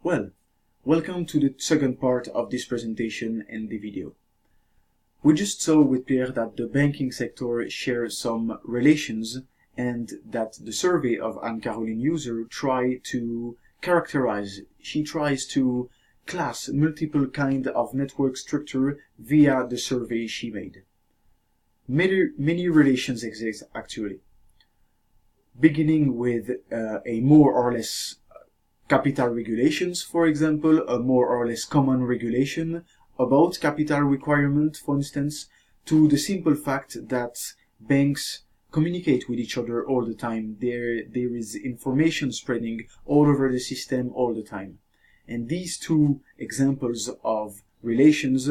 Well, welcome to the second part of this presentation and the video. We just saw with Pierre that the banking sector shares some relations and that the survey of Anne-Caroline user tries to class multiple kind of network structure via the survey she made. Many relations exist actually, beginning with a more or less capital regulations, for example, a more or less common regulation about capital requirement, for instance, to the simple fact that banks communicate with each other all the time. There is information spreading all over the system all the time. And these two examples of relations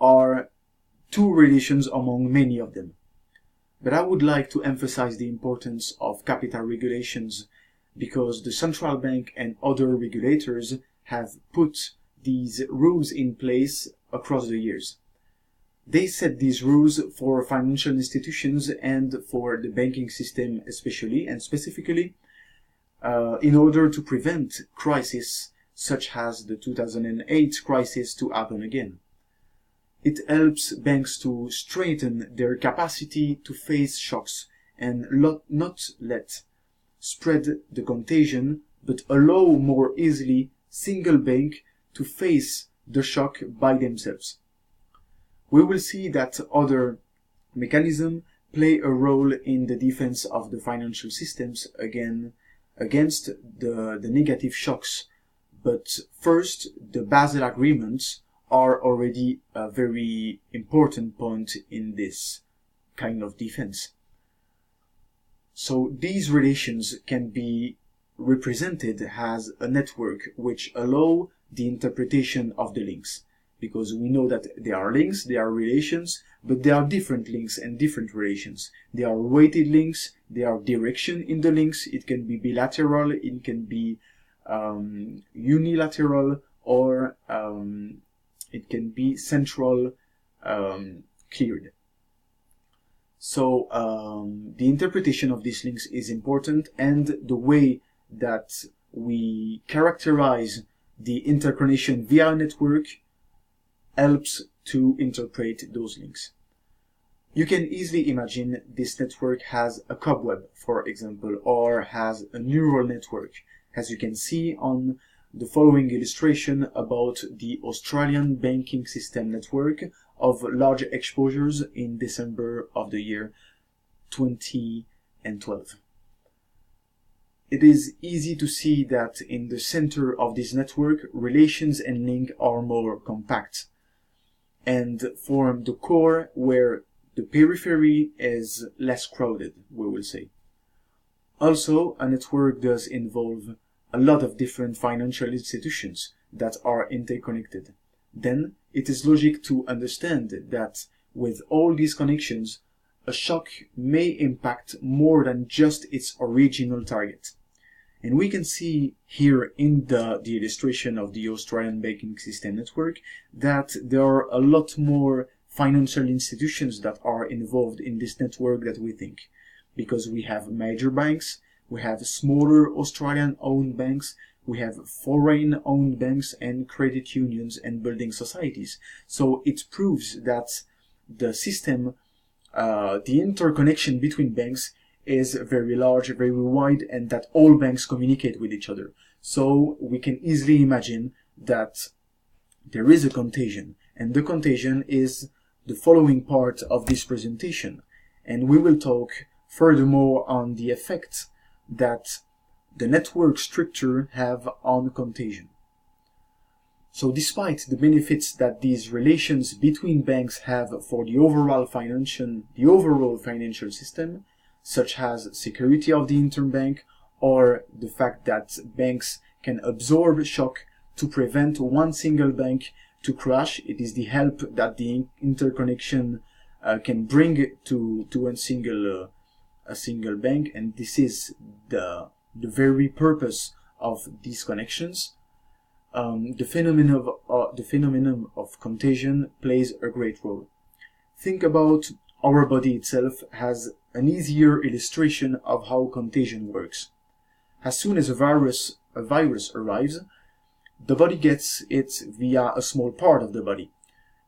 are two relations among many of them. But I would like to emphasize the importance of capital regulations because the central bank and other regulators have put these rules in place across the years. They set these rules for financial institutions and for the banking system especially and specifically in order to prevent crises such as the 2008 crisis to happen again. It helps banks to strengthen their capacity to face shocks and not let spread the contagion, but allow more easily single bank to face the shock by themselves. We will see that other mechanisms play a role in the defense of the financial systems against the negative shocks. But first, the Basel agreements are already a very important point in this kind of defense. So these relations can be represented as a network which allow the interpretation of the links. Because we know that there are links, there are relations, but there are different links and different relations. There are weighted links, there are direction in the links, it can be bilateral, it can be unilateral, or it can be central cleared. So the interpretation of these links is important, and the way that we characterize the interconnection via a network helps to interpret those links. You can easily imagine this network has a cobweb, for example, or has a neural network, as you can see on the following illustration about the Australian banking system network of large exposures in December of the year 2012. It is easy to see that in the center of this network, relations and link are more compact and form the core where the periphery is less crowded, we will say. Also, a network does involve a lot of different financial institutions that are interconnected. Then it is logic to understand that with all these connections, a shock may impact more than just its original target. And we can see here in the illustration of the Australian banking system network that there are a lot more financial institutions that are involved in this network that we think. Because we have major banks, we have smaller Australian-owned banks, we have foreign-owned banks and credit unions and building societies. So it proves that the system, the interconnection between banks is very large, very wide, and that all banks communicate with each other. So we can easily imagine that there is a contagion, and the contagion is the following part of this presentation. And we will talk furthermore on the effect that the network structure have on contagion. So despite the benefits that these relations between banks have for the overall financial system, such as security of the interbank or the fact that banks can absorb shock to prevent one single bank to crash, it is the help that the interconnection can bring to a single bank, and this is the very purpose of these connections. The phenomenon of contagion plays a great role. Think about our body itself as an easier illustration of how contagion works. As soon as a virus arrives, the body gets it via a small part of the body.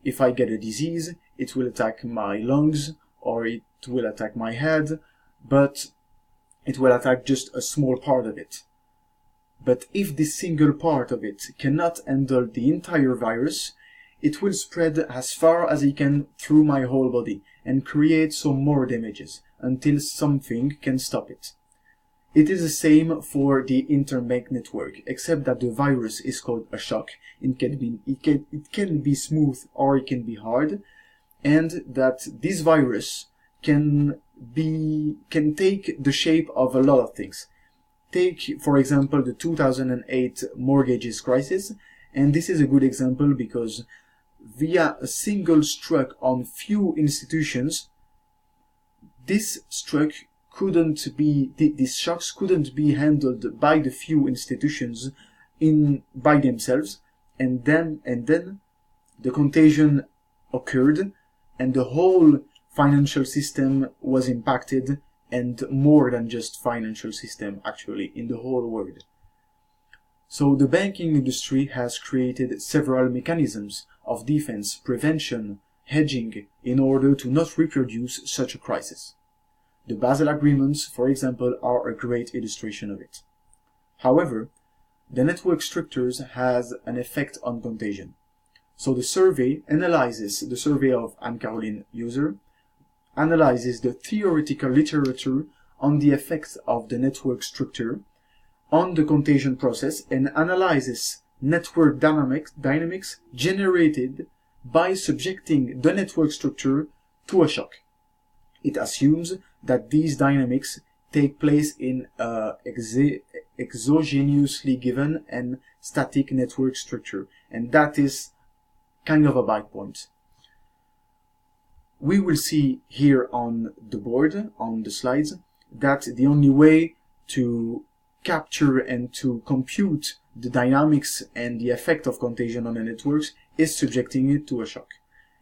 If I get a disease, it will attack my lungs or it will attack my head, but it will attack just a small part of it. But if this single part of it cannot handle the entire virus, it will spread as far as it can through my whole body and create some more damages until something can stop it. It is the same for the Interbank network, except that the virus is called a shock. It can be smooth or it can be hard, and that this virus can take the shape of a lot of things. Take, for example, the 2008 mortgages crisis, and this is a good example because via a single stroke on few institutions, these shocks couldn't be handled by the few institutions by themselves, and then the contagion occurred and the whole financial system was impacted, and more than just financial system actually in the whole world. So the banking industry has created several mechanisms of defense, prevention, hedging in order to not reproduce such a crisis. The Basel Agreements, for example, are a great illustration of it. However, the network structures has an effect on contagion. So the survey of Anne-Caroline User analyzes the theoretical literature on the effects of the network structure on the contagion process and analyzes network dynamics generated by subjecting the network structure to a shock. It assumes that these dynamics take place in an exogenously given and static network structure, and that is kind of a bite point. We will see here on the board, on the slides, that the only way to capture and to compute the dynamics and the effect of contagion on the networks is subjecting it to a shock.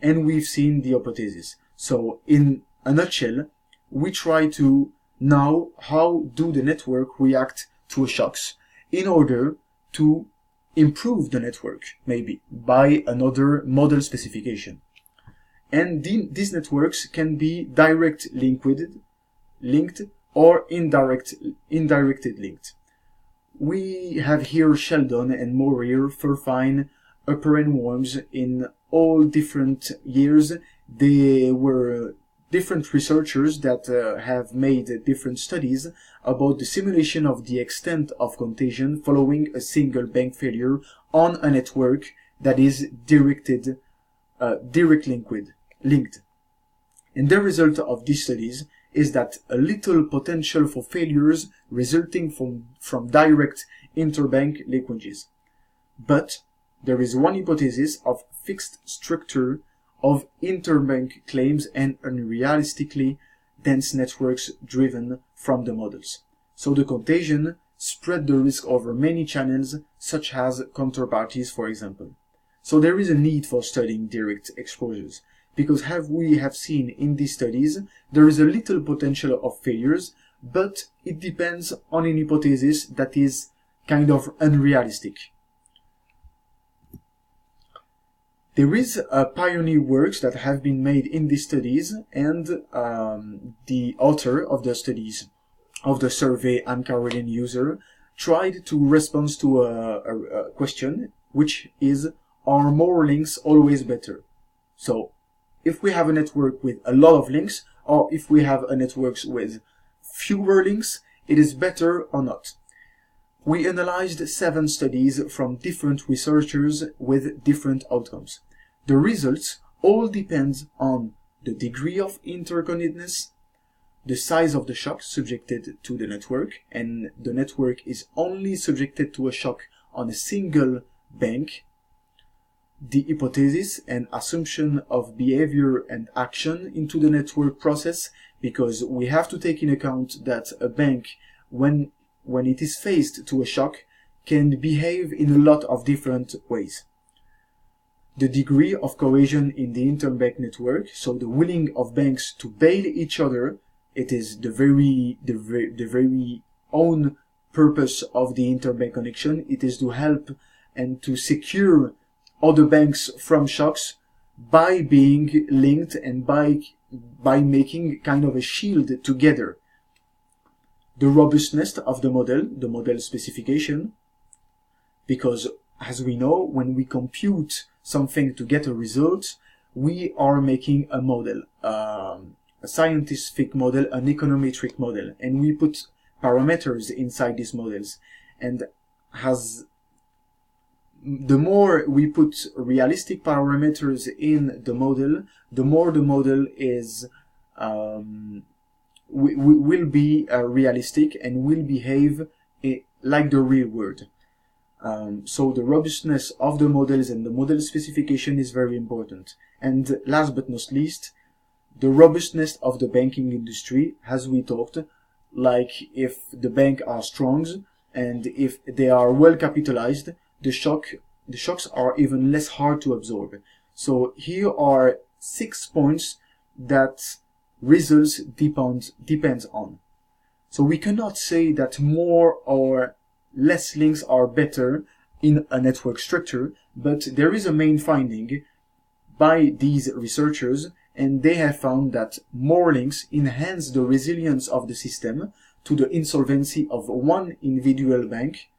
And we've seen the hypothesis. So in a nutshell, we try to know how do the network react to shocks in order to improve the network, maybe, by another model specification. And these networks can be direct linked or indirected linked. We have here Sheldon and Morir, Furfine, Upper and Worms in all different years. They were different researchers that have made different studies about the simulation of the extent of contagion following a single bank failure on a network that is direct linked. And the result of these studies is that a little potential for failures resulting from direct interbank linkages. But there is one hypothesis of fixed structure of interbank claims and unrealistically dense networks driven from the models. So the contagion spread the risk over many channels, such as counterparties, for example. So there is a need for studying direct exposures, because as we have seen in these studies, there is a little potential of failures, but it depends on an hypothesis that is kind of unrealistic. There is pioneer works that have been made in these studies, and the author of the studies, of the survey, Anne-Caroline User, tried to respond to a question, which is, are more links always better? So, if we have a network with a lot of links, or if we have a network with fewer links, it is better or not? We analyzed 7 studies from different researchers with different outcomes. The results all depend on the degree of interconnectedness, the size of the shock subjected to the network, and the network is only subjected to a shock on a single bank, the hypothesis and assumption of behavior and action into the network process, because we have to take in account that a bank, when it is faced to a shock, can behave in a lot of different ways. The degree of cohesion in the interbank network, so the willing of banks to bail each other, it is the very own purpose of the interbank connection. It is to help and to secure other banks from shocks by being linked and by making kind of a shield together. The robustness of the model specification, because as we know, when we compute something to get a result, we are making a model, a scientific model, an econometric model, and we put parameters inside these models. And the more we put realistic parameters in the model, the more the model is will be realistic and will behave like the real world. So the robustness of the models and the model specification is very important. And last but not least, the robustness of the banking industry, as we talked, like if the bank are strong and if they are well capitalized, the shocks are even less hard to absorb. So here are 6 points that results depends on. So we cannot say that more or less links are better in a network structure, but there is a main finding by these researchers, and they have found that more links enhance the resilience of the system to the insolvency of one individual bank,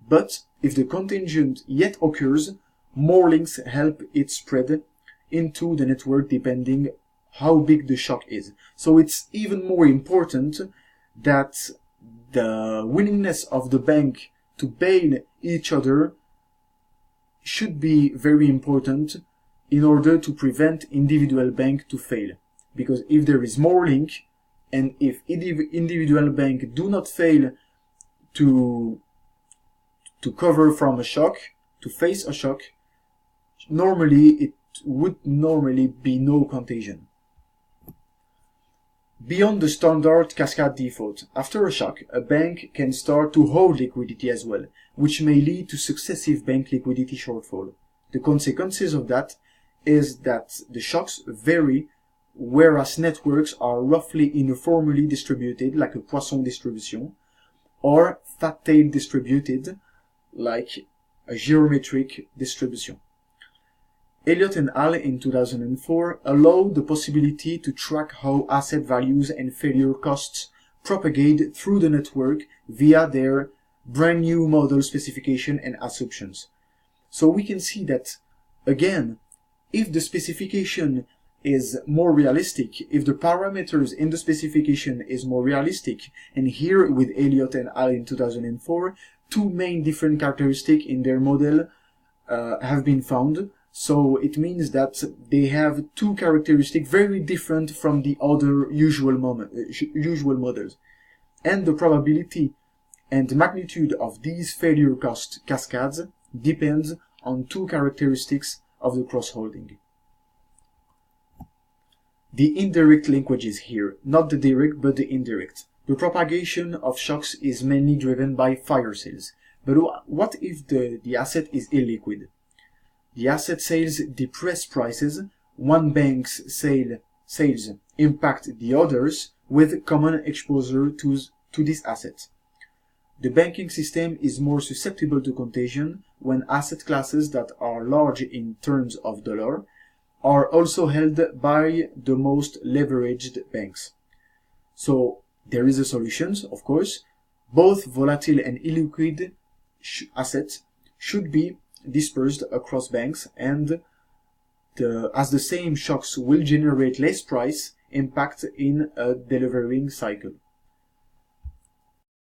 but if the contingent yet occurs, more links help it spread into the network depending how big the shock is. So it's even more important that the willingness of the bank to bail each other should be very important in order to prevent individual bank to fail. Because if there is more link, and if individual bank do not fail to cover from a shock, to face a shock, normally it would normally be no contagion. Beyond the standard cascade default, after a shock, a bank can start to hold liquidity as well, which may lead to successive bank liquidity shortfall. The consequences of that is that the shocks vary, whereas networks are roughly uniformly distributed, like a Poisson distribution, or fat-tail distributed, like a geometric distribution. Elliott and al. In 2004 allowed the possibility to track how asset values and failure costs propagate through the network via their brand new model specification and assumptions. So we can see that, again, if the specification is more realistic, if the parameters in the specification is more realistic, and here with Elliott and al. In 2004, two main different characteristics in their model have been found. So it means that they have two characteristics very different from the other usual models. And the probability and magnitude of these failure cost cascades depends on two characteristics of the cross-holding. The indirect linkages here, not the direct but the indirect. The propagation of shocks is mainly driven by fire sales. But what if the asset is illiquid? The asset sales depress prices, one bank's sales impact the others with common exposure to this asset. The banking system is more susceptible to contagion when asset classes that are large in terms of dollar are also held by the most leveraged banks. So there is a solution, of course. Both volatile and illiquid assets should be dispersed across banks, and as the same shocks will generate less price impact in a delivering cycle.